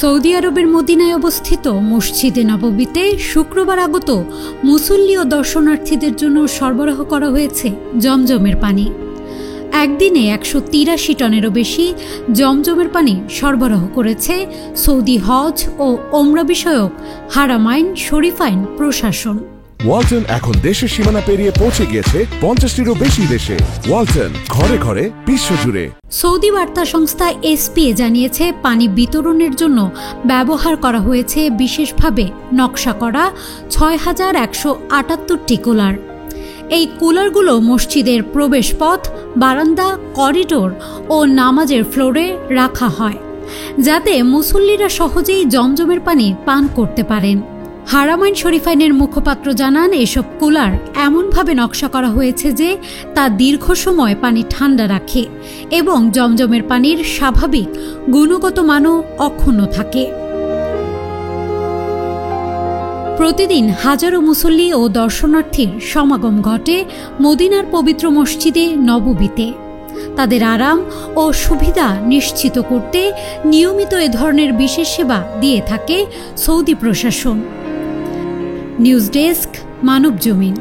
Saudi আরবের মদিনায় অবস্থিত মসজিদে নববীতে শুক্রবার আগত মুসল্লি ও দর্শনার্থীদের জন্য সরবরাহ করা হয়েছে জমজমের পানি। একদিনে 183 টনেরও বেশি জমজমের পানি সরবরাহ করেছে সৌদি হজ ও ওমরা বিষয়ক হারামাইন শরীফাইন প্রশাসন। ওয়ালটন এখন দেশের সীমানা পেরিয়ে পৌঁছে গিয়েছে 50টিরও বেশি দেশে। ওয়ালটন, ঘরে ঘরে বিশ্বজুড়ে। সৌদি বার্তা সংস্থা এসপিএ জানিয়েছে, পানি বিতরণের জন্য ব্যবহার করা হয়েছে বিশেষভাবে নকশা করা 6178টি কুলার। এই কুলারগুলো মসজিদের প্রবেশপথ, বারান্দা, করিডোর ও নামাজের ফ্লোরে রাখা হয়, যাতে মুসল্লিরা সহজেই জমজমের পানি পান করতে পারেন। হারামাইন শরীফাইনের মুখপাত্র জানান, এসব কুলার এমনভাবে নকশা করা হয়েছে যে তা দীর্ঘ সময় পানি ঠান্ডা রাখে এবং জমজমের পানির স্বাভাবিক গুণগত মানও অক্ষুণ্ণ থাকে। প্রতিদিন হাজারো মুসল্লি ও দর্শনার্থীর সমাগম ঘটে মদিনার পবিত্র মসজিদে নববীতে। তাদের আরাম ও সুবিধা নিশ্চিত করতে নিয়মিত এ ধরনের বিশেষ সেবা দিয়ে থাকে সৌদি প্রশাসন। News desk, Manabzamin.